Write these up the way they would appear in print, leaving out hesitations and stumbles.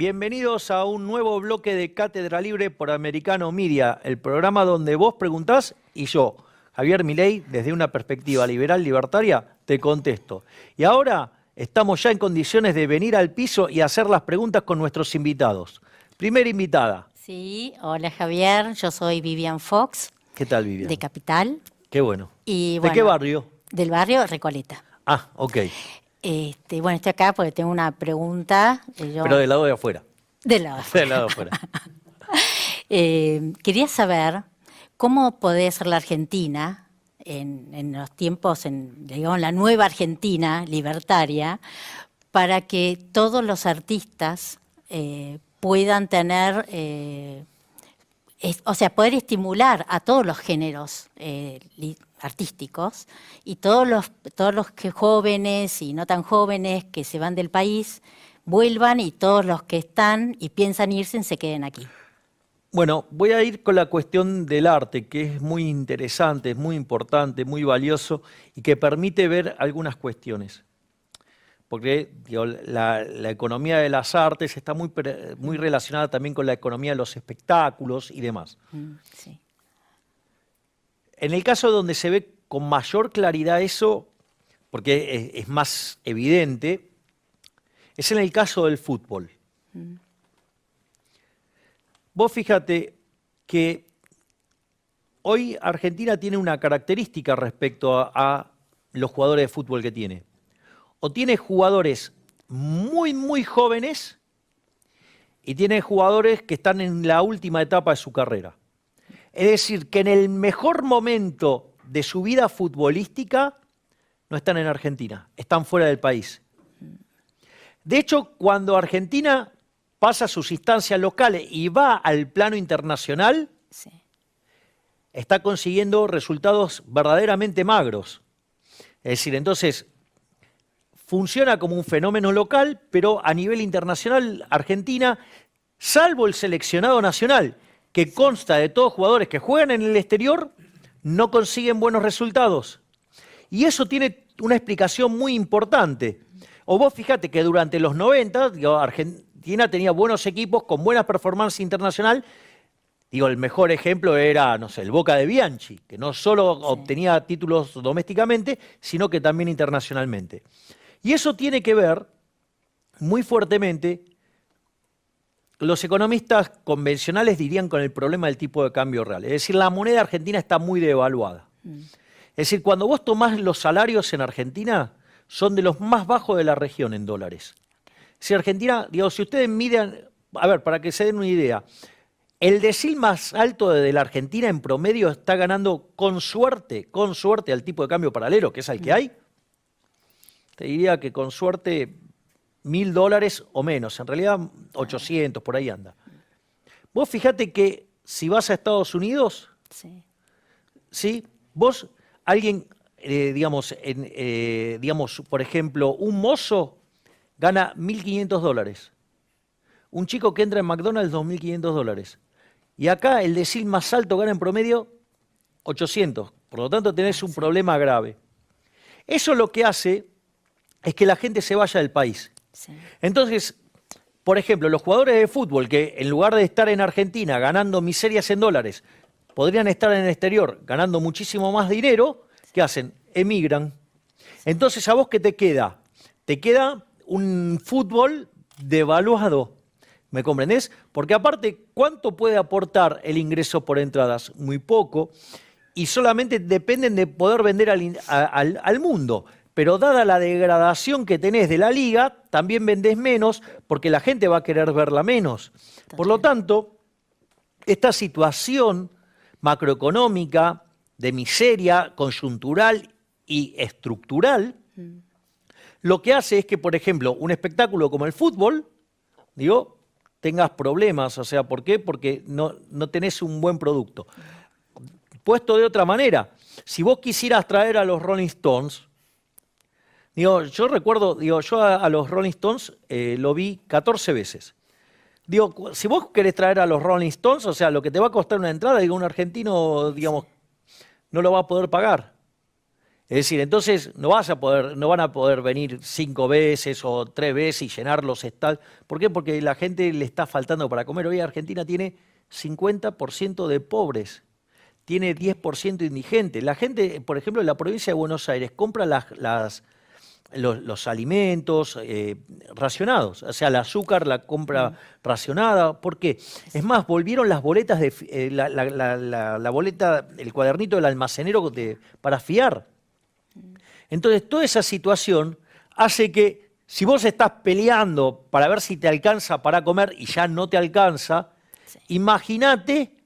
Bienvenidos a un nuevo bloque de Cátedra Libre por Americano Media, el programa donde vos preguntás y yo, Javier Milei, desde una perspectiva liberal libertaria, te contesto. Y ahora estamos ya en condiciones de venir al piso y hacer las preguntas con nuestros invitados. Primera invitada. Sí, hola Javier, yo soy Vivian Fox. ¿Qué tal, Vivian? De Capital. Qué bueno. Y, ¿De qué barrio? Del barrio Recoleta. Ah, ok. Bueno, estoy acá porque tengo una pregunta. Pero del lado de afuera. Del lado de afuera. Del lado de afuera. Quería saber cómo puede ser la Argentina en los tiempos, digamos, la nueva Argentina libertaria, para que todos los artistas puedan tener, poder estimular a todos los géneros artísticos y todos los jóvenes y no tan jóvenes que se van del país vuelvan y todos los que están y piensan irse se queden aquí. Bueno, voy a ir con la cuestión del arte, que es muy interesante, es muy importante, muy valioso y que permite ver algunas cuestiones. Porque la economía de las artes está muy relacionada también con la economía de los espectáculos y demás. Sí. En el caso donde se ve con mayor claridad eso, porque es más evidente, es en el caso del fútbol. Vos fíjate que hoy Argentina tiene una característica respecto a los jugadores de fútbol que tiene. O tiene jugadores muy, muy jóvenes y tiene jugadores que están en la última etapa de su carrera. Es decir, que en el mejor momento de su vida futbolística no están en Argentina, están fuera del país. De hecho, cuando Argentina pasa sus instancias locales y va al plano internacional, Sí. está consiguiendo resultados verdaderamente magros. Es decir, entonces, funciona como un fenómeno local, pero a nivel internacional, Argentina, salvo el seleccionado nacional, que consta de todos jugadores que juegan en el exterior, no consiguen buenos resultados. Y eso tiene una explicación muy importante. O vos fíjate que durante los 90, Argentina tenía buenos equipos con buena performance internacional. El mejor ejemplo era, no sé, el Boca de Bianchi, que no solo obtenía títulos domésticamente, sino que también internacionalmente. Y eso tiene que ver muy fuertemente, los economistas convencionales dirían, con el problema del tipo de cambio real. Es decir, la moneda argentina está muy devaluada. Es decir, cuando vos tomás los salarios en Argentina, son de los más bajos de la región en dólares. Si Argentina, si ustedes miden, a ver, para que se den una idea, el decil más alto de la Argentina en promedio está ganando con suerte al tipo de cambio paralelo, que es el que hay. Te diría que con suerte $1.000 o menos, en realidad 800, por ahí anda. Vos fijate que si vas a Estados Unidos, ¿sí? Vos, alguien, por ejemplo, un mozo gana $1.500. Un chico que entra en McDonald's, $2.500. Y acá el decil más alto gana en promedio 800. Por lo tanto, tenés un problema grave. Eso lo que hace es que la gente se vaya del país. Sí. Entonces, por ejemplo, los jugadores de fútbol que en lugar de estar en Argentina ganando miserias en dólares, podrían estar en el exterior ganando muchísimo más dinero, ¿qué hacen? Emigran. Entonces, ¿a vos qué te queda? Te queda un fútbol devaluado. ¿Me comprendés? Porque aparte, ¿cuánto puede aportar el ingreso por entradas? Muy poco. Y solamente dependen de poder vender al mundo. Pero dada la degradación que tenés de la liga, también vendés menos porque la gente va a querer verla menos. Por lo tanto, esta situación macroeconómica de miseria coyuntural y estructural, lo que hace es que, por ejemplo, un espectáculo como el fútbol, tengas problemas. O sea, ¿por qué? Porque no tenés un buen producto. Puesto de otra manera, si vos quisieras traer a los Rolling Stones, yo recuerdo, yo a los Rolling Stones lo vi 14 veces. Si vos querés traer a los Rolling Stones, o sea, lo que te va a costar una entrada, un argentino, no lo va a poder pagar. Es decir, entonces no van a poder venir 5 veces o 3 veces y llenar los estadios. ¿Por qué? Porque la gente le está faltando para comer. Hoy Argentina tiene 50% de pobres, tiene 10% indigentes. La gente, por ejemplo, en la provincia de Buenos Aires compra los alimentos racionados, o sea, el azúcar la compra racionada. ¿Por qué? Es más, volvieron las boletas, la boleta, el cuadernito del almacenero para fiar. Entonces, toda esa situación hace que si vos estás peleando para ver si te alcanza para comer y ya no te alcanza, imagínate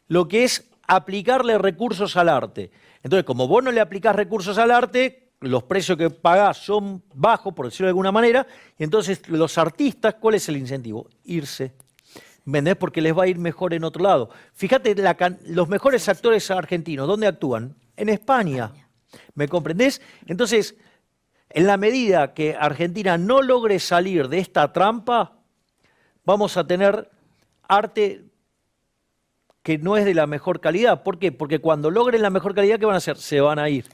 lo que es aplicarle recursos al arte. Entonces, como vos no le aplicás recursos al arte, los precios que pagás son bajos, por decirlo de alguna manera, y entonces los artistas, ¿cuál es el incentivo? Irse. ¿Entendés? Porque les va a ir mejor en otro lado. Fíjate, los mejores actores argentinos, ¿dónde actúan? En España. ¿Me comprendés? Entonces, en la medida que Argentina no logre salir de esta trampa, vamos a tener arte que no es de la mejor calidad. ¿Por qué? Porque cuando logren la mejor calidad, ¿qué van a hacer? Se van a ir.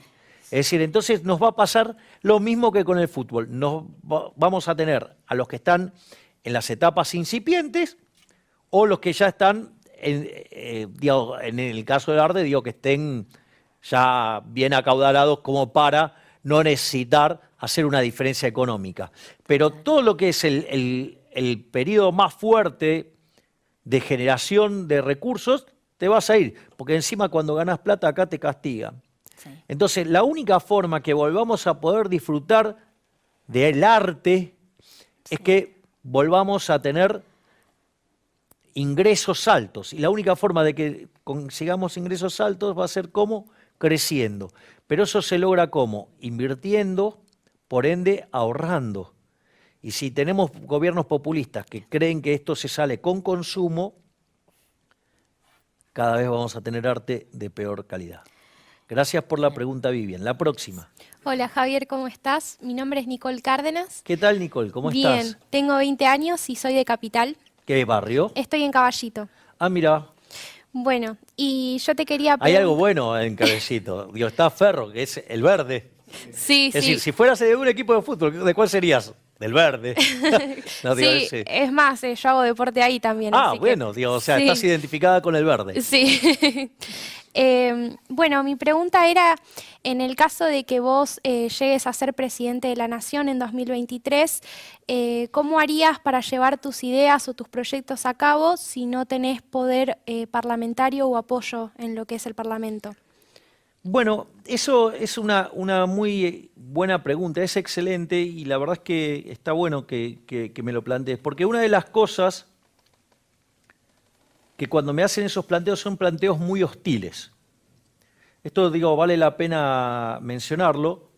Es decir, entonces nos va a pasar lo mismo que con el fútbol. Vamos a tener a los que están en las etapas incipientes o los que ya están, en el caso del arte, digo que estén ya bien acaudalados como para no necesitar hacer una diferencia económica. Pero todo lo que es el periodo más fuerte de generación de recursos, te vas a ir, porque encima cuando ganas plata acá te castigan. Sí. Entonces, la única forma que volvamos a poder disfrutar del arte es que volvamos a tener ingresos altos. Y la única forma de que consigamos ingresos altos va a ser ¿cómo? Creciendo. Pero eso se logra ¿cómo? Invirtiendo, por ende ahorrando. Y si tenemos gobiernos populistas que creen que esto se sale con consumo, cada vez vamos a tener arte de peor calidad. Gracias por la pregunta, Vivian. La próxima. Hola Javier, ¿cómo estás? Mi nombre es Nicole Cárdenas. ¿Qué tal, Nicole? ¿Cómo estás? Bien, tengo 20 años y soy de Capital. ¿Qué barrio? Estoy en Caballito. Ah, mira. Bueno, y yo te quería Hay algo bueno en Caballito. Digo, está Ferro, que es el verde. Sí, es decir, si fueras de un equipo de fútbol, ¿de cuál serías? Del verde. No, digo, sí, es más, yo hago deporte ahí también. Ah, bueno, digo, o sea, sí. Estás identificada con el verde. Sí. Bueno, mi pregunta era, en el caso de que vos llegues a ser presidente de la Nación en 2023, ¿cómo harías para llevar tus ideas o tus proyectos a cabo si no tenés poder parlamentario o apoyo en lo que es el Parlamento? Bueno, eso es una muy buena pregunta, es excelente y la verdad es que está bueno que me lo plantees, porque una de las cosas que cuando me hacen esos planteos son planteos muy hostiles. Esto, digo, vale la pena mencionarlo,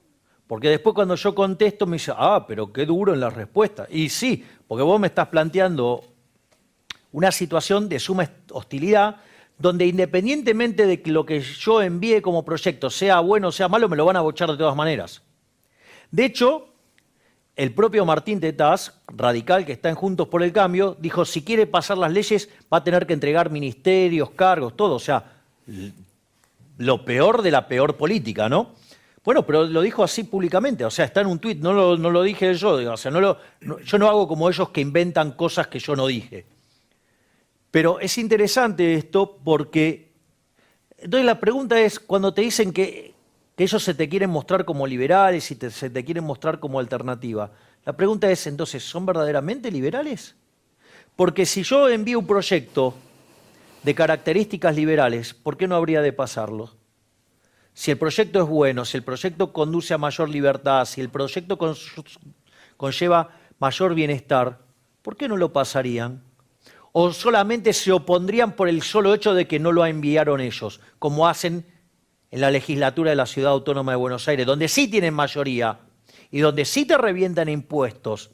porque después cuando yo contesto me dice, pero qué duro en la respuesta. Y sí, porque vos me estás planteando una situación de suma hostilidad, donde independientemente de que lo que yo envíe como proyecto sea bueno o sea malo, me lo van a bochar de todas maneras. De hecho, el propio Martín Tetaz, radical que está en Juntos por el Cambio, dijo, si quiere pasar las leyes va a tener que entregar ministerios, cargos, todo. O sea, lo peor de la peor política, ¿no? Bueno, pero lo dijo así públicamente, o sea, está en un tuit, no lo dije yo, o sea, yo no hago como ellos que inventan cosas que yo no dije. Pero es interesante esto porque, entonces la pregunta es, cuando te dicen que ellos se te quieren mostrar como liberales y se te quieren mostrar como alternativa, la pregunta es entonces, ¿son verdaderamente liberales? Porque si yo envío un proyecto de características liberales, ¿por qué no habría de pasarlo? Si el proyecto es bueno, si el proyecto conduce a mayor libertad, si el proyecto conlleva mayor bienestar, ¿por qué no lo pasarían? ¿O solamente se opondrían por el solo hecho de que no lo enviaron ellos, como hacen en la legislatura de la Ciudad Autónoma de Buenos Aires, donde sí tienen mayoría y donde sí te revientan impuestos?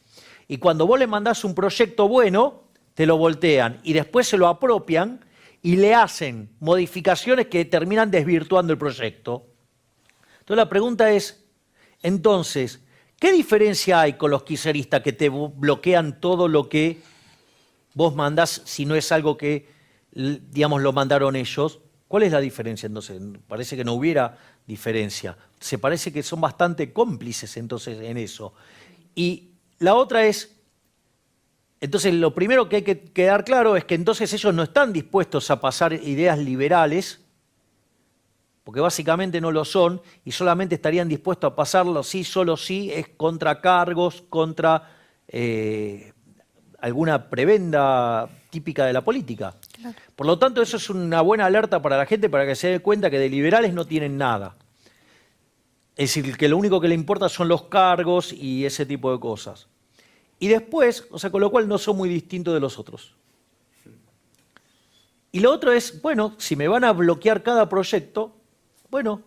Y cuando vos le mandás un proyecto bueno, te lo voltean y después se lo apropian y le hacen modificaciones que terminan desvirtuando el proyecto. Entonces la pregunta es, entonces, ¿qué diferencia hay con los kirchneristas que te bloquean todo lo que vos mandás si no es algo que, digamos, lo mandaron ellos? ¿Cuál es la diferencia entonces? Parece que no hubiera diferencia. Se parece que son bastante cómplices entonces en eso. Y la otra es, entonces lo primero que hay que quedar claro es que entonces ellos no están dispuestos a pasar ideas liberales, porque básicamente no lo son, y solamente estarían dispuestos a pasarlo sí, solo sí, es contra cargos, contra alguna prebenda típica de la política. Claro. Por lo tanto, eso es una buena alerta para la gente para que se dé cuenta que de liberales no tienen nada. Es decir, que lo único que le importa son los cargos y ese tipo de cosas. Y después, o sea, con lo cual no son muy distintos de los otros. Y lo otro es, bueno, si me van a bloquear cada proyecto, bueno,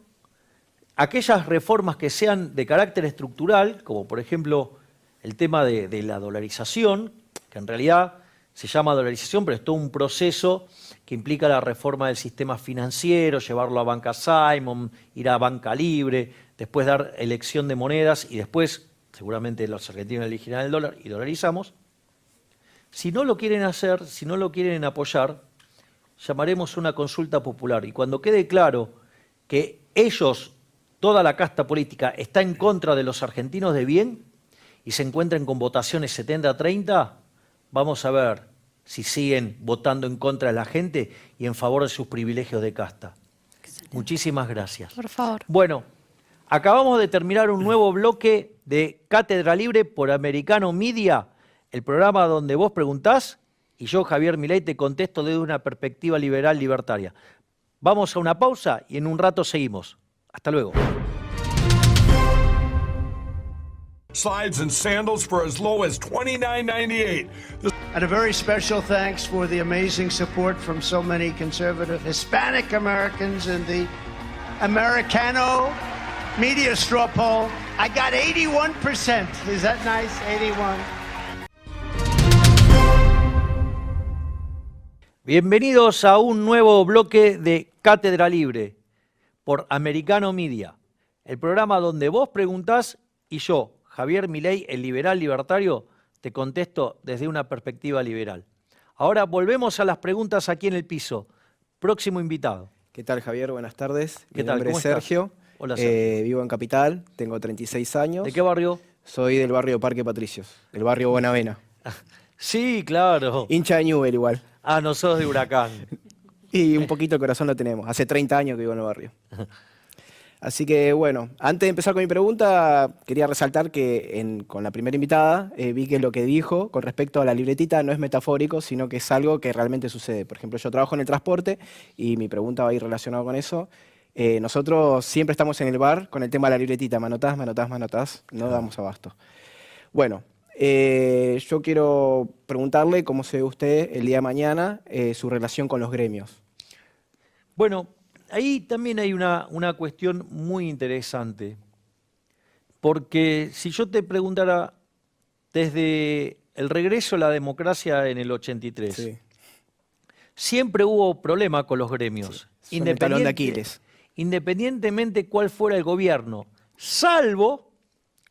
aquellas reformas que sean de carácter estructural, como por ejemplo el tema de la dolarización, que en realidad se llama dolarización, pero es todo un proceso que implica la reforma del sistema financiero, llevarlo a Banca Simon, ir a Banca Libre, después dar elección de monedas y después, seguramente los argentinos elegirán el dólar y dolarizamos. Si no lo quieren hacer, si no lo quieren apoyar, llamaremos una consulta popular. Y cuando quede claro que ellos, toda la casta política, está en contra de los argentinos de bien y se encuentren con votaciones 70-30, vamos a ver si siguen votando en contra de la gente y en favor de sus privilegios de casta. Excelente. Muchísimas gracias. Por favor. Bueno, acabamos de terminar un nuevo bloque de Cátedra Libre por Americano Media, el programa donde vos preguntás y yo, Javier Milei, te contesto desde una perspectiva liberal libertaria. Vamos a una pausa y en un rato seguimos. Hasta luego. Slides and sandals for as low as $29.98. And a very special thanks for the amazing support from so many conservative Hispanic Americans in the Americano media straw poll. I got 81%. Is that nice? 81. Bienvenidos a un nuevo bloque de Cátedra Libre por Americano Media, el programa donde vos preguntás y yo, Javier Milei, el liberal libertario, te contesto desde una perspectiva liberal. Ahora volvemos a las preguntas aquí en el piso. Próximo invitado. ¿Qué tal, Javier? Buenas tardes. ¿Qué Mi tal? nombre ¿Cómo es Sergio. estás? Hola, Sergio. Vivo en Capital, tengo 36 años. ¿De qué barrio? Soy del barrio Parque Patricios, del barrio Buenavena. Sí, claro. Hincha de Newell igual. Ah, no sos de Huracán. Y un poquito el corazón lo tenemos. Hace 30 años que vivo en el barrio. Así que, bueno, antes de empezar con mi pregunta, quería resaltar que con la primera invitada vi que lo que dijo con respecto a la libretita no es metafórico, sino que es algo que realmente sucede. Por ejemplo, yo trabajo en el transporte y mi pregunta va a ir relacionada con eso. Nosotros siempre estamos en el bar con el tema de la libretita. Manotás, manotás, manotás. No damos abasto. Bueno, yo quiero preguntarle cómo se ve usted el día de mañana su relación con los gremios. Bueno, ahí también hay una cuestión muy interesante, porque si yo te preguntara desde el regreso a la democracia en el 83, Sí. siempre hubo problema con los gremios, Sí, son el talón de Aquiles. Independientemente cuál fuera el gobierno, salvo,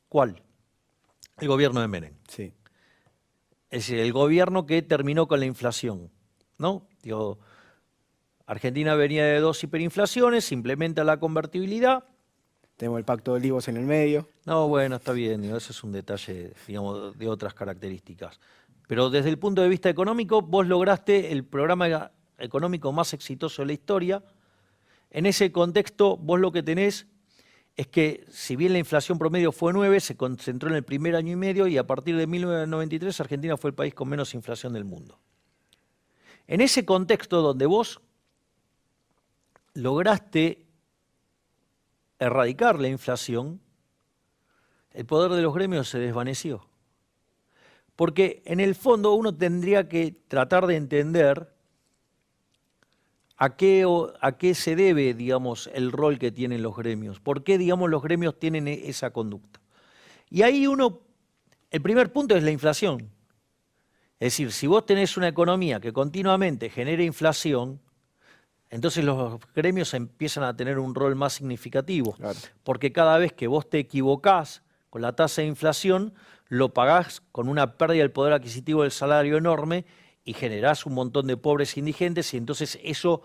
¿cuál? El gobierno de Menem. Sí. Es decir, el gobierno que terminó con la inflación, ¿no? Digo, Argentina venía de 2 hiperinflaciones, se implementa la convertibilidad. Tenemos el pacto de Olivos en el medio. No, bueno, está bien, digo, eso es un detalle, digamos, de otras características. Pero desde el punto de vista económico, vos lograste el programa económico más exitoso de la historia. En ese contexto, vos lo que tenés es que, si bien la inflación promedio fue 9, se concentró en el primer año y medio y a partir de 1993 Argentina fue el país con menos inflación del mundo. En ese contexto donde vos lograste erradicar la inflación, el poder de los gremios se desvaneció. Porque en el fondo uno tendría que tratar de entender a qué se debe, digamos, el rol que tienen los gremios. ¿Por qué, digamos, los gremios tienen esa conducta? Y ahí el primer punto es la inflación. Es decir, si vos tenés una economía que continuamente genera inflación, entonces los gremios empiezan a tener un rol más significativo. Claro. Porque cada vez que vos te equivocás con la tasa de inflación, lo pagás con una pérdida del poder adquisitivo del salario enorme y generás un montón de pobres indigentes y entonces eso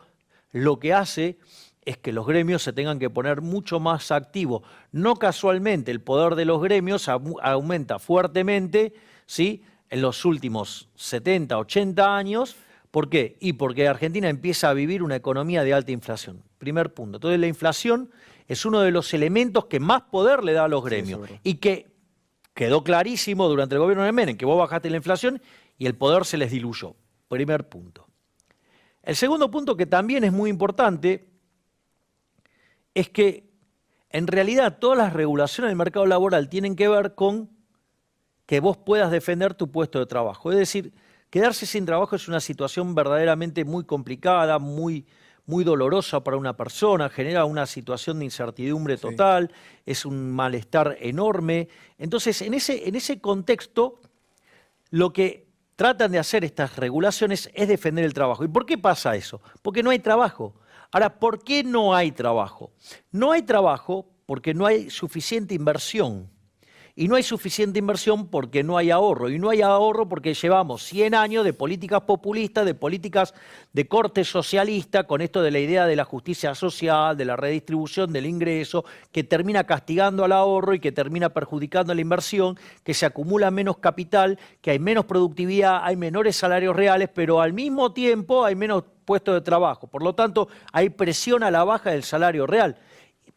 lo que hace es que los gremios se tengan que poner mucho más activos. No casualmente, el poder de los gremios aumenta fuertemente, ¿sí?, en los últimos 70, 80 años. ¿Por qué? Y porque Argentina empieza a vivir una economía de alta inflación. Primer punto. Entonces la inflación es uno de los elementos que más poder le da a los gremios. Sí, y que quedó clarísimo durante el gobierno de Menem, que vos bajaste la inflación y el poder se les diluyó. Primer punto. El segundo punto, que también es muy importante, es que en realidad todas las regulaciones del mercado laboral tienen que ver con que vos puedas defender tu puesto de trabajo. Es decir, quedarse sin trabajo es una situación verdaderamente muy complicada, muy dolorosa para una persona, genera una situación de incertidumbre total, es un malestar enorme. Entonces, en ese contexto, lo que tratan de hacer estas regulaciones es defender el trabajo. ¿Y por qué pasa eso? Porque no hay trabajo. Ahora, ¿por qué no hay trabajo? No hay trabajo porque no hay suficiente inversión. Y no hay suficiente inversión porque no hay ahorro. Y no hay ahorro porque llevamos 100 años de políticas populistas, de políticas de corte socialista, con esto de la idea de la justicia social, de la redistribución del ingreso, que termina castigando al ahorro y que termina perjudicando a la inversión, que se acumula menos capital, que hay menos productividad, hay menores salarios reales, pero al mismo tiempo hay menos puestos de trabajo. Por lo tanto, hay presión a la baja del salario real.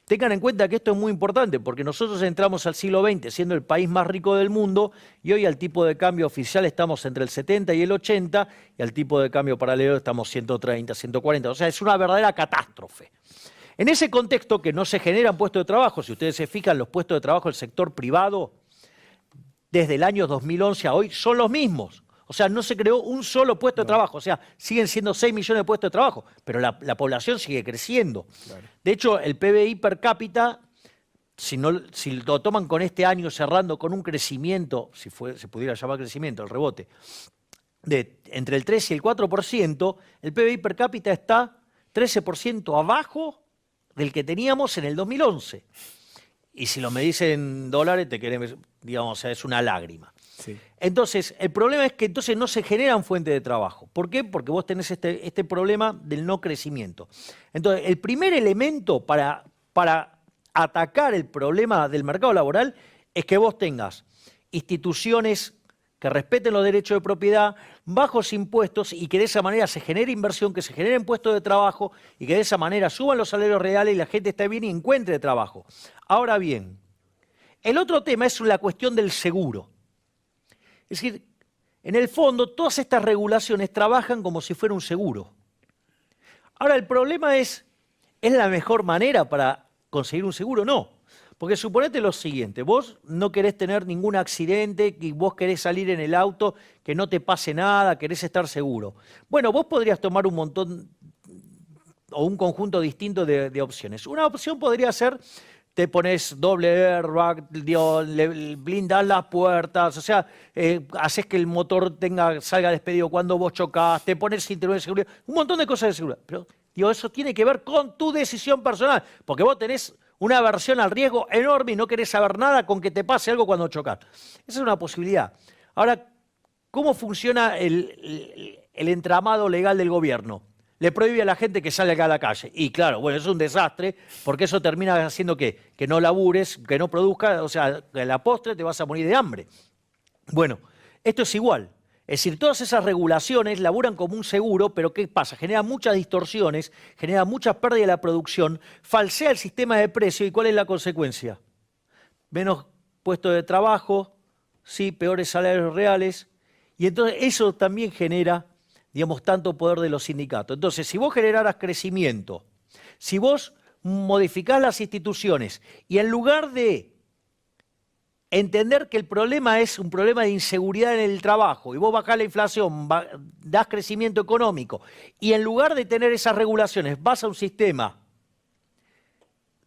Tengan en cuenta que esto es muy importante porque nosotros entramos al siglo XX siendo el país más rico del mundo y hoy al tipo de cambio oficial estamos entre el 70 y el 80 y al tipo de cambio paralelo estamos 130, 140. O sea, es una verdadera catástrofe. En ese contexto que no se generan puestos de trabajo, si ustedes se fijan, los puestos de trabajo del sector privado desde el año 2011 a hoy son los mismos. O sea, no se creó un solo puesto de trabajo. O sea, siguen siendo 6 millones de puestos de trabajo, pero la población sigue creciendo. Claro. De hecho, el PBI per cápita, si lo toman con este año cerrando con un crecimiento, si se pudiera llamar crecimiento, el rebote, de entre el 3 y el 4%, el PBI per cápita está 13% abajo del que teníamos en el 2011. Y si lo medís en dólares, te querés, digamos, o sea, es una lágrima. Sí. Entonces, el problema es que entonces no se generan fuentes de trabajo. ¿Por qué? Porque vos tenés este problema del no crecimiento. Entonces, el primer elemento para atacar el problema del mercado laboral es que vos tengas instituciones que respeten los derechos de propiedad, bajos impuestos y que de esa manera se genere inversión, que se generen puestos de trabajo y que de esa manera suban los salarios reales y la gente esté bien y encuentre trabajo. Ahora bien, el otro tema es la cuestión del seguro. Es decir, en el fondo todas estas regulaciones trabajan como si fuera un seguro. Ahora el problema ¿es la mejor manera para conseguir un seguro? No. Porque suponete lo siguiente, vos no querés tener ningún accidente y vos querés salir en el auto, que no te pase nada, querés estar seguro. Bueno, vos podrías tomar un montón o un conjunto distinto de opciones. Una opción podría ser, te pones doble airbag, le blindás las puertas, o sea, haces que el motor salga despedido cuando vos chocás, te pones cinturón de seguridad, un montón de cosas de seguridad. Pero eso tiene que ver con tu decisión personal, porque vos tenés una aversión al riesgo enorme y no querés saber nada con que te pase algo cuando chocas. Esa es una posibilidad. Ahora, ¿cómo funciona el entramado legal del gobierno? Le prohíbe a la gente que salga a la calle. Y claro, bueno, es un desastre, porque eso termina haciendo que no labures, que no produzcas, o sea, a la postre te vas a morir de hambre. Bueno, esto es igual. Es decir, todas esas regulaciones laburan como un seguro, pero ¿qué pasa? Genera muchas distorsiones, genera mucha pérdida de la producción, falsea el sistema de precio. ¿Y cuál es la consecuencia? Menos puestos de trabajo, sí, peores salarios reales. Y entonces eso también genera, digamos, tanto poder de los sindicatos. Entonces, si vos generaras crecimiento, si vos modificás las instituciones y en lugar de entender que el problema es un problema de inseguridad en el trabajo y vos bajás la inflación, das crecimiento económico y en lugar de tener esas regulaciones vas a un sistema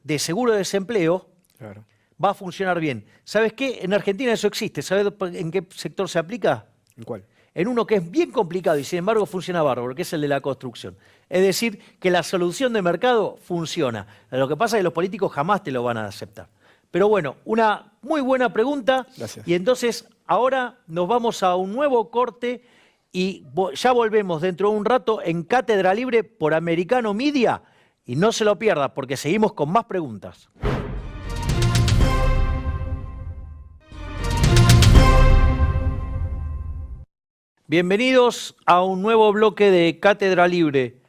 de seguro de desempleo, claro, va a funcionar bien. ¿Sabes qué? En Argentina eso existe. ¿Sabes en qué sector se aplica? ¿En cuál? En uno que es bien complicado y sin embargo funciona bárbaro, que es el de la construcción. Es decir, que la solución de mercado funciona. Lo que pasa es que los políticos jamás te lo van a aceptar. Pero bueno, una muy buena pregunta. Gracias. Y entonces ahora nos vamos a un nuevo corte y ya volvemos dentro de un rato en Cátedra Libre por Americano Media. Y no se lo pierda porque seguimos con más preguntas. Bienvenidos a un nuevo bloque de Cátedra Libre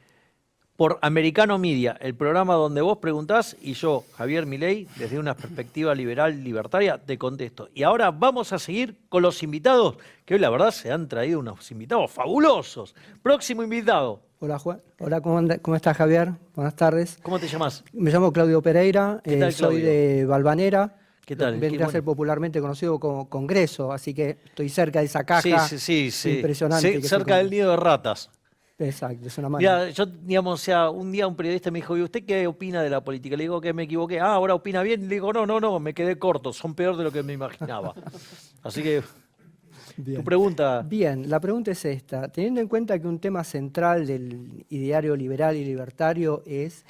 por Americano Media, el programa donde vos preguntás y yo, Javier Milei, desde una perspectiva liberal libertaria, te contesto. Y ahora vamos a seguir con los invitados, que hoy la verdad se han traído unos invitados fabulosos. Próximo invitado. Hola Juan, hola, ¿cómo estás Javier? Buenas tardes. ¿Cómo te llamas? Me llamo Claudio Pereira, ¿Qué tal, soy Claudio? de Valvanera. ¿Qué tal? Vendría Qué a ser bueno. popularmente conocido como Congreso, así que estoy cerca de esa caja. Sí. Impresionante. Sí, que cerca es del nido de ratas. Exacto, es una Mira, mano. yo, digamos, o sea, un día un periodista me dijo, ¿y usted qué opina de la política? Le digo que me equivoqué. Ah, ahora opina bien. Le digo, no, me quedé corto. Son peor de lo que me imaginaba. Así que, Bien. tu pregunta. Bien, la pregunta es esta. Teniendo en cuenta que un tema central del ideario liberal y libertario es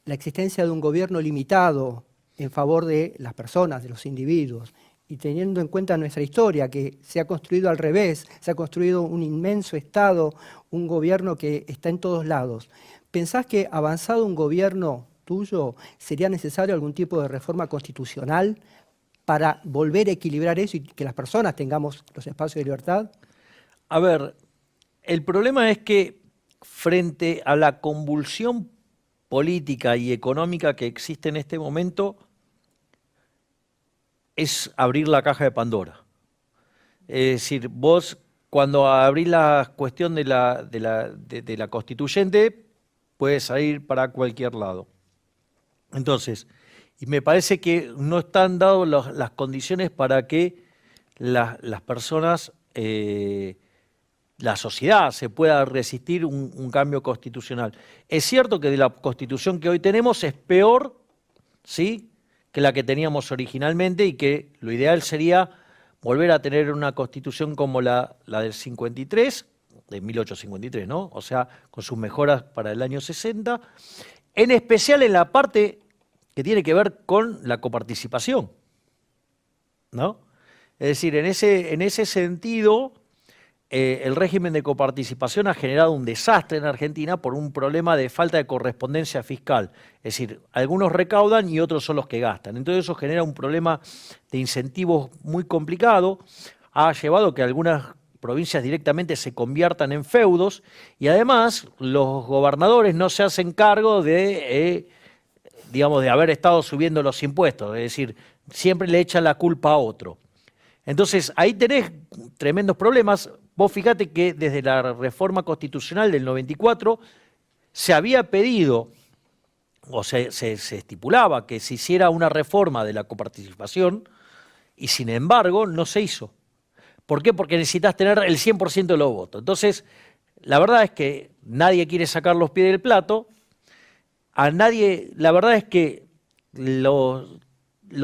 la existencia de un gobierno limitado en favor de las personas, de los individuos, y teniendo en cuenta nuestra historia, que se ha construido al revés, se ha construido un inmenso Estado, un gobierno que está en todos lados, ¿pensás que avanzado un gobierno tuyo sería necesario algún tipo de reforma constitucional para volver a equilibrar eso y que las personas tengamos los espacios de libertad? A ver, el problema es que frente a la convulsión política y económica que existe en este momento, es abrir la caja de Pandora. Es decir, vos cuando abrís la cuestión de la constituyente, puedes salir para cualquier lado. Entonces, y me parece que no están dadas las condiciones para que las personas, la sociedad se pueda resistir un cambio constitucional. Es cierto que de la constitución que hoy tenemos es peor, ¿sí?, que la que teníamos originalmente y que lo ideal sería volver a tener una constitución como la del 53, de 1853, ¿no? O sea, con sus mejoras para el año 60, en especial en la parte que tiene que ver con la coparticipación, ¿no? Es decir, en ese sentido, el régimen de coparticipación ha generado un desastre en Argentina por un problema de falta de correspondencia fiscal. Es decir, algunos recaudan y otros son los que gastan. Entonces eso genera un problema de incentivos muy complicado. Ha llevado a que algunas provincias directamente se conviertan en feudos y además los gobernadores no se hacen cargo de, digamos, de haber estado subiendo los impuestos. Es decir, siempre le echan la culpa a otro. Entonces, ahí tenés tremendos problemas. Vos fíjate que desde la reforma constitucional del 94 se había pedido, o se estipulaba que se hiciera una reforma de la coparticipación y sin embargo no se hizo. ¿Por qué? Porque necesitas tener el 100% de los votos. Entonces, la verdad es que nadie quiere sacar los pies del plato. La verdad es que los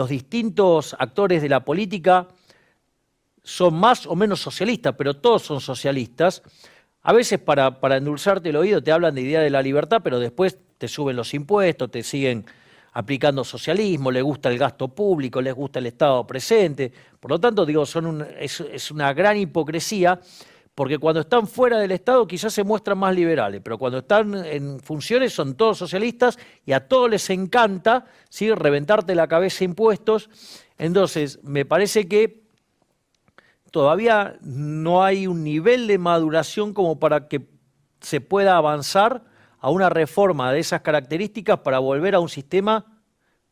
distintos actores de la política son más o menos socialistas, pero todos son socialistas. A veces para endulzarte el oído te hablan de idea de la libertad, pero después te suben los impuestos, te siguen aplicando socialismo, les gusta el gasto público, les gusta el Estado presente. Por lo tanto, digo, es una gran hipocresía, porque cuando están fuera del Estado quizás se muestran más liberales, pero cuando están en funciones son todos socialistas y a todos les encanta, ¿sí?, reventarte la cabeza impuestos. Entonces, me parece que todavía no hay un nivel de maduración como para que se pueda avanzar a una reforma de esas características para volver a un sistema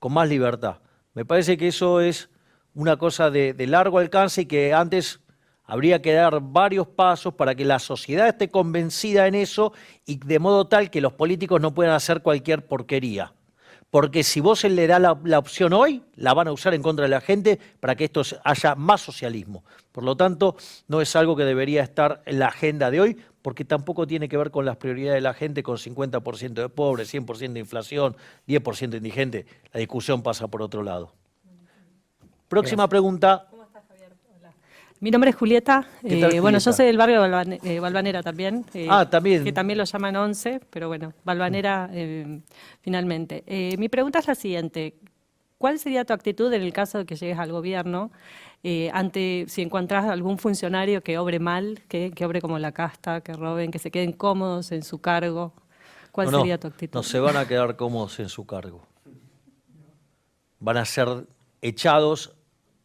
con más libertad. Me parece que eso es una cosa de largo alcance y que antes habría que dar varios pasos para que la sociedad esté convencida en eso y de modo tal que los políticos no puedan hacer cualquier porquería. Porque si vos le das la opción hoy, la van a usar en contra de la gente para que haya más socialismo. Por lo tanto, no es algo que debería estar en la agenda de hoy, porque tampoco tiene que ver con las prioridades de la gente, con 50% de pobres, 100% de inflación, 10% de indigente. La discusión pasa por otro lado. Próxima pregunta. Mi nombre es Julieta. ¿Qué tal, Bueno, Julieta? yo soy del barrio Valvanera también. También. Que también lo llaman 11, pero bueno, Valvanera finalmente. Mi pregunta es la siguiente. ¿cuál sería tu actitud en el caso de que llegues al gobierno ante si encontrás algún funcionario que obre mal, que obre como la casta, que roben, que se queden cómodos en su cargo? ¿Cuál sería tu actitud? No se van a quedar cómodos en su cargo. Van a ser echados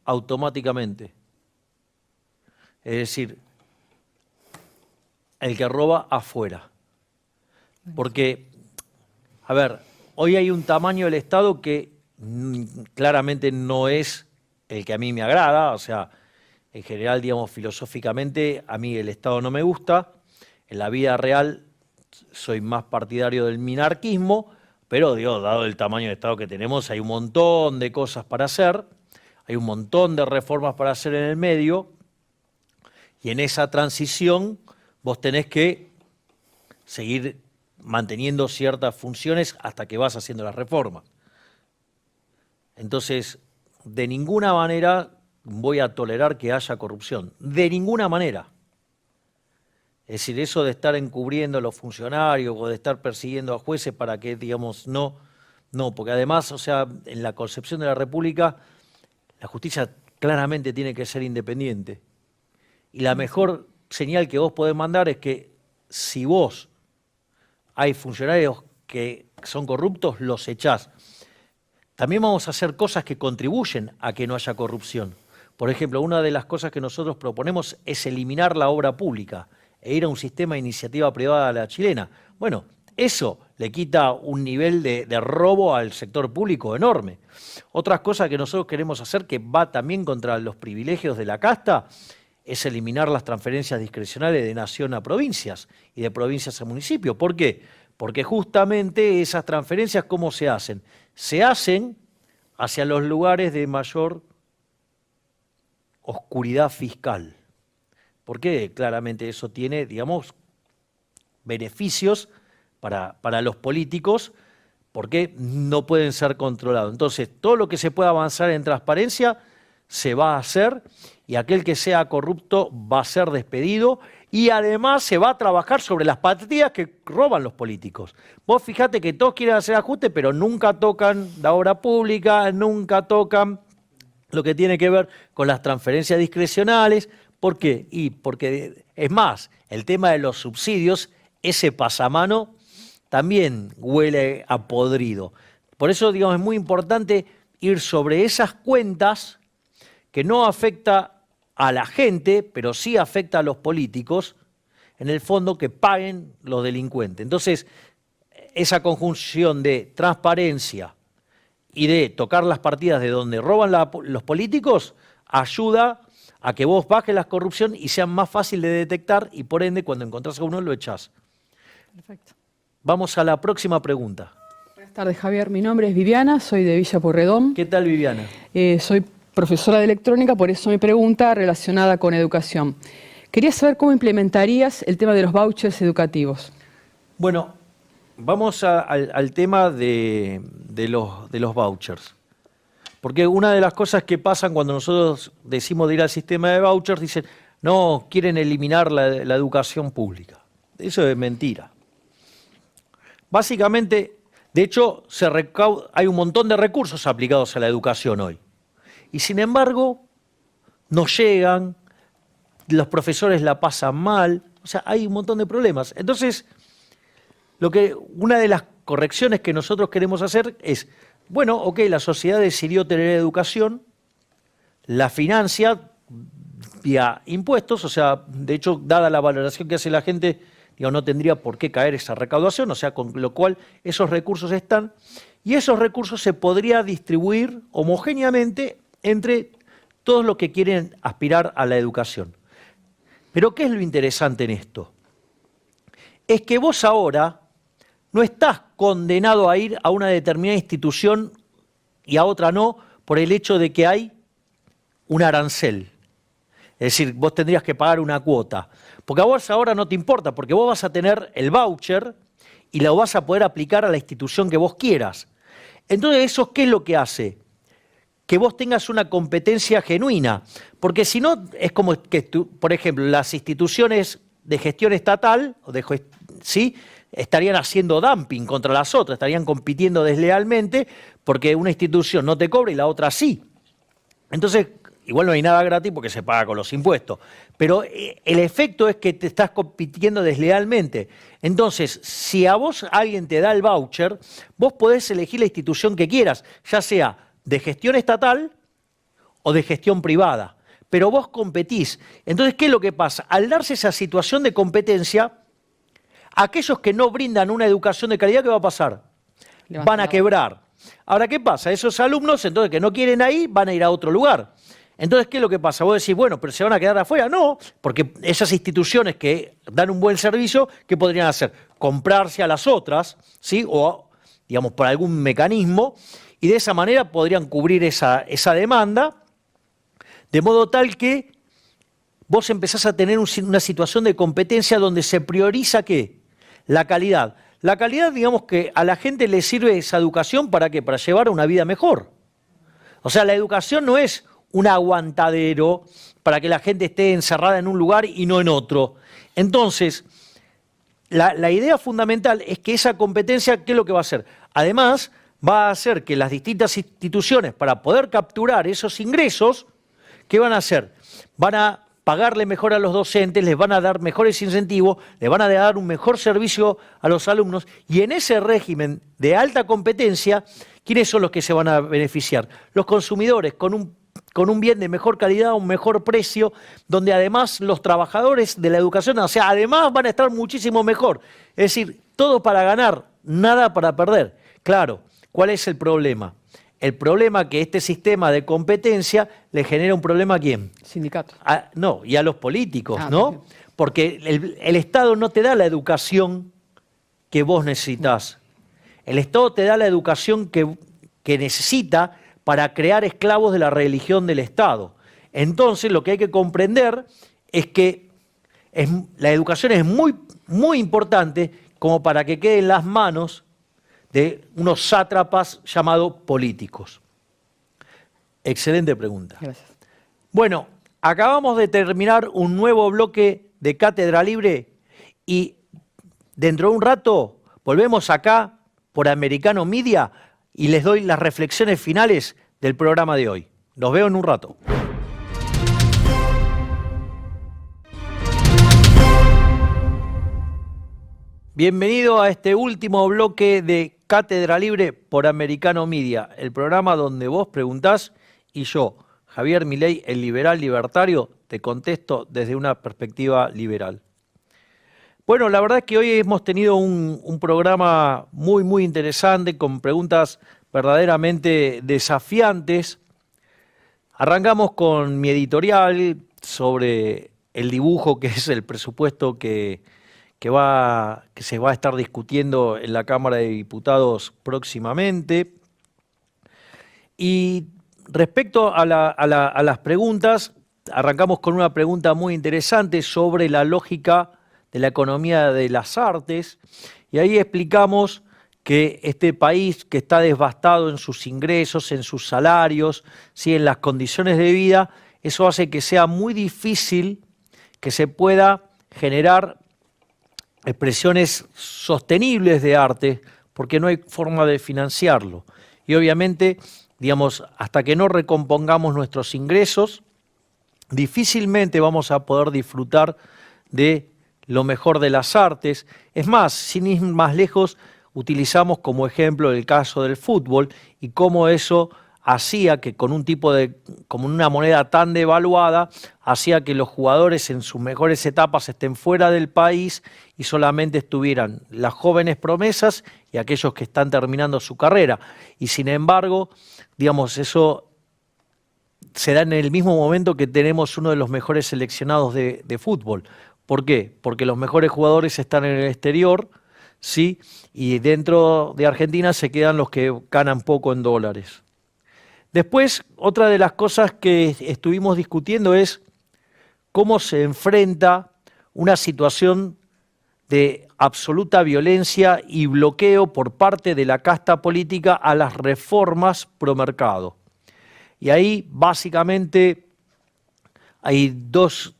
automáticamente. Es decir, el que roba afuera. Porque, a ver, hoy hay un tamaño del Estado que claramente no es el que a mí me agrada. O sea, en general, digamos, filosóficamente, a mí el Estado no me gusta. En la vida real soy más partidario del minarquismo, pero digo, dado el tamaño del Estado que tenemos, hay un montón de cosas para hacer, hay un montón de reformas para hacer en el medio, y en esa transición vos tenés que seguir manteniendo ciertas funciones hasta que vas haciendo las reformas. Entonces, de ninguna manera voy a tolerar que haya corrupción, de ninguna manera. Es decir, eso de estar encubriendo a los funcionarios o de estar persiguiendo a jueces para que, digamos, no, porque además, o sea, en la concepción de la República, la justicia claramente tiene que ser independiente. Y la mejor señal que vos podés mandar es que si vos hay funcionarios que son corruptos, los echás. También vamos a hacer cosas que contribuyen a que no haya corrupción. Por ejemplo, una de las cosas que nosotros proponemos es eliminar la obra pública e ir a un sistema de iniciativa privada a la chilena. Bueno, eso le quita un nivel de robo al sector público enorme. Otras cosas que nosotros queremos hacer, que va también contra los privilegios de la casta, es eliminar las transferencias discrecionales de nación a provincias y de provincias a municipios. ¿Por qué? Porque justamente esas transferencias, ¿cómo se hacen? Se hacen hacia los lugares de mayor oscuridad fiscal. Porque claramente eso tiene, digamos, beneficios para los políticos, porque no pueden ser controlados. Entonces, todo lo que se pueda avanzar en transparencia se va a hacer, y aquel que sea corrupto va a ser despedido, y además se va a trabajar sobre las partidas que roban los políticos. Vos fijate que todos quieren hacer ajustes, pero nunca tocan la obra pública, nunca tocan lo que tiene que ver con las transferencias discrecionales. ¿Por qué? Y porque, es más, el tema de los subsidios, ese pasamano también huele a podrido. Por eso, digamos, es muy importante ir sobre esas cuentas que no afecta a la gente, pero sí afecta a los políticos, en el fondo que paguen los delincuentes. Entonces, esa conjunción de transparencia y de tocar las partidas de donde roban los políticos ayuda a que vos bajes la corrupción y sea más fácil de detectar, y por ende, cuando encontrás a uno, lo echás. Perfecto. Vamos a la próxima pregunta. Buenas tardes, Javier. Mi nombre es Viviana, soy de Villa Pueyrredón. ¿Qué tal, Viviana? Soy profesora de electrónica, por eso mi pregunta relacionada con educación. Quería saber cómo implementarías el tema de los vouchers educativos. Bueno, vamos al tema de los vouchers. Porque una de las cosas que pasan cuando nosotros decimos de ir al sistema de vouchers, dicen, no, quieren eliminar la educación pública. Eso es mentira. Básicamente, de hecho, hay un montón de recursos aplicados a la educación hoy. Y sin embargo, no llegan, los profesores la pasan mal, o sea, hay un montón de problemas. Entonces, una de las correcciones que nosotros queremos hacer es, bueno, ok, la sociedad decidió tener educación, la financia vía impuestos, o sea, de hecho, dada la valoración que hace la gente, no tendría por qué caer esa recaudación, o sea, con lo cual esos recursos están, y esos recursos se podría distribuir homogéneamente entre todos los que quieren aspirar a la educación. Pero ¿qué es lo interesante en esto? Es que vos ahora no estás condenado a ir a una determinada institución y a otra no por el hecho de que hay un arancel. Es decir, vos tendrías que pagar una cuota. Porque a vos ahora no te importa, porque vos vas a tener el voucher y lo vas a poder aplicar a la institución que vos quieras. Entonces, ¿eso qué es lo que hace? Que vos tengas una competencia genuina. Porque si no, es como que, por ejemplo, las instituciones de gestión estatal, ¿sí? estarían haciendo dumping contra las otras, estarían compitiendo deslealmente porque una institución no te cobra y la otra sí. Entonces, igual no hay nada gratis porque se paga con los impuestos, pero el efecto es que te estás compitiendo deslealmente. Entonces, si a vos alguien te da el voucher, vos podés elegir la institución que quieras, ya sea de gestión estatal o de gestión privada, pero vos competís. Entonces, ¿qué es lo que pasa? Al darse esa situación de competencia, aquellos que no brindan una educación de calidad, ¿qué va a pasar? Van a quebrar. Ahora, ¿qué pasa? Esos alumnos, entonces, que no quieren ahí, van a ir a otro lugar. Entonces, ¿qué es lo que pasa? Vos decís, bueno, pero ¿se van a quedar afuera? No, porque esas instituciones que dan un buen servicio, ¿qué podrían hacer? Comprarse a las otras, ¿sí? O, digamos, por algún mecanismo, y de esa manera podrían cubrir esa demanda, de modo tal que vos empezás a tener una situación de competencia donde se prioriza, ¿qué? La calidad. La calidad, digamos que a la gente le sirve esa educación, ¿para qué? Para llevar una vida mejor. O sea, la educación no es un aguantadero para que la gente esté encerrada en un lugar y no en otro. Entonces, la idea fundamental es que esa competencia, ¿qué es lo que va a hacer? Además, va a hacer que las distintas instituciones, para poder capturar esos ingresos, ¿qué van a hacer? Van a pagarle mejor a los docentes, les van a dar mejores incentivos, les van a dar un mejor servicio a los alumnos, y en ese régimen de alta competencia, ¿quiénes son los que se van a beneficiar? Los consumidores, con un bien de mejor calidad, un mejor precio, donde además los trabajadores de la educación, o sea, además van a estar muchísimo mejor. Es decir, todo para ganar, nada para perder. Claro, ¿cuál es el problema? El problema es que este sistema de competencia le genera un problema ¿a quién? Sindicato. No, y a los políticos, ¿no? Porque el Estado no te da la educación que vos necesitás. El Estado te da la educación que necesita para crear esclavos de la religión del Estado. Entonces, lo que hay que comprender es que la educación es muy, muy importante como para que quede en las manos de unos sátrapas llamados políticos. Excelente pregunta. Gracias. Bueno, acabamos de terminar un nuevo bloque de Cátedra Libre y dentro de un rato volvemos acá por Americano Media y les doy las reflexiones finales del programa de hoy. Los veo en un rato. Bienvenido a este último bloque de Cátedra Libre por Americano Media, el programa donde vos preguntás y yo, Javier Milei, el liberal libertario, te contesto desde una perspectiva liberal. Bueno, la verdad es que hoy hemos tenido un programa muy, muy interesante con preguntas verdaderamente desafiantes. Arrancamos con mi editorial sobre el dibujo que es el presupuesto que se va a estar discutiendo en la Cámara de Diputados próximamente. Y respecto a las preguntas, arrancamos con una pregunta muy interesante sobre la lógica de la economía de las artes, y ahí explicamos que este país que está devastado en sus ingresos, en sus salarios, ¿sí?, en las condiciones de vida, eso hace que sea muy difícil que se pueda generar expresiones sostenibles de arte, porque no hay forma de financiarlo. Y obviamente, digamos, hasta que no recompongamos nuestros ingresos, difícilmente vamos a poder disfrutar de lo mejor de las artes. Es más, sin ir más lejos, utilizamos como ejemplo el caso del fútbol y cómo eso hacía que con como una moneda tan devaluada, hacía que los jugadores en sus mejores etapas estén fuera del país y solamente estuvieran las jóvenes promesas y aquellos que están terminando su carrera. Y sin embargo, digamos, eso se da en el mismo momento que tenemos uno de los mejores seleccionados de fútbol. ¿Por qué? Porque los mejores jugadores están en el exterior, ¿sí? Y dentro de Argentina se quedan los que ganan poco en dólares. Después, otra de las cosas que estuvimos discutiendo es cómo se enfrenta una situación de absoluta violencia y bloqueo por parte de la casta política a las reformas pro mercado. Y ahí básicamente hay dos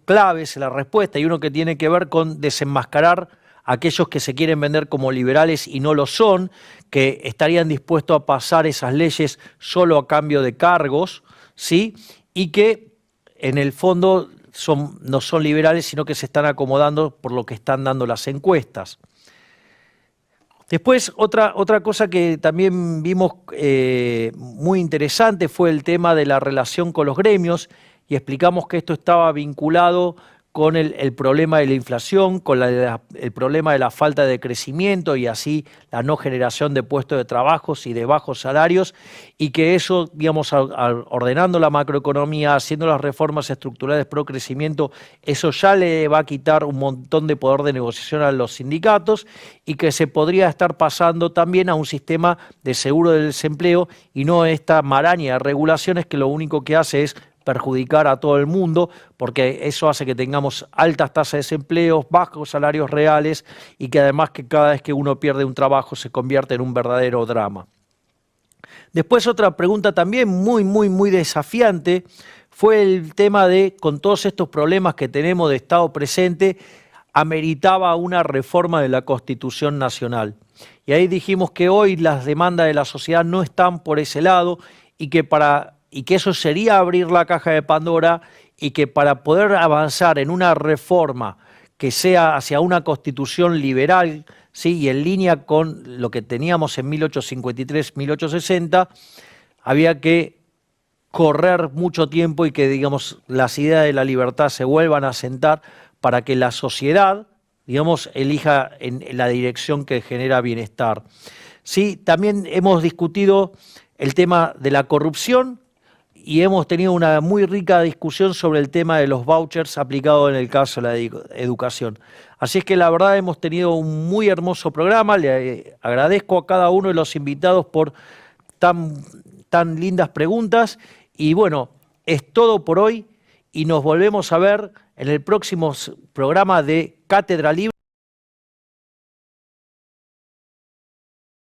claves en la respuesta, y uno que tiene que ver con desenmascarar aquellos que se quieren vender como liberales y no lo son, que estarían dispuestos a pasar esas leyes solo a cambio de cargos, ¿sí? Y que en el fondo no son liberales, sino que se están acomodando por lo que están dando las encuestas. Después, otra cosa que también vimos muy interesante fue el tema de la relación con los gremios, y explicamos que esto estaba vinculado con el problema de la inflación, con el problema de la falta de crecimiento y así la no generación de puestos de trabajo y de bajos salarios, y que eso, digamos, ordenando la macroeconomía, haciendo las reformas estructurales pro crecimiento, eso ya le va a quitar un montón de poder de negociación a los sindicatos, y que se podría estar pasando también a un sistema de seguro del desempleo y no esta maraña de regulaciones que lo único que hace es perjudicar a todo el mundo, porque eso hace que tengamos altas tasas de desempleo, bajos salarios reales, y que además que cada vez que uno pierde un trabajo se convierte en un verdadero drama. Después, otra pregunta también muy desafiante fue el tema de, con todos estos problemas que tenemos de Estado presente, ameritaba una reforma de la Constitución Nacional. Y ahí dijimos que hoy las demandas de la sociedad no están por ese lado, y que eso sería abrir la caja de Pandora, y que para poder avanzar en una reforma que sea hacia una constitución liberal, ¿sí? Y en línea con lo que teníamos en 1853-1860, había que correr mucho tiempo y que, digamos, las ideas de la libertad se vuelvan a sentar para que la sociedad, digamos, elija en la dirección que genera bienestar. Sí, también hemos discutido el tema de la corrupción, y hemos tenido una muy rica discusión sobre el tema de los vouchers aplicados en el caso de la educación. Así es que la verdad hemos tenido un muy hermoso programa. Le agradezco a cada uno de los invitados por tan lindas preguntas. Y bueno, es todo por hoy, y nos volvemos a ver en el próximo programa de Cátedra Libre.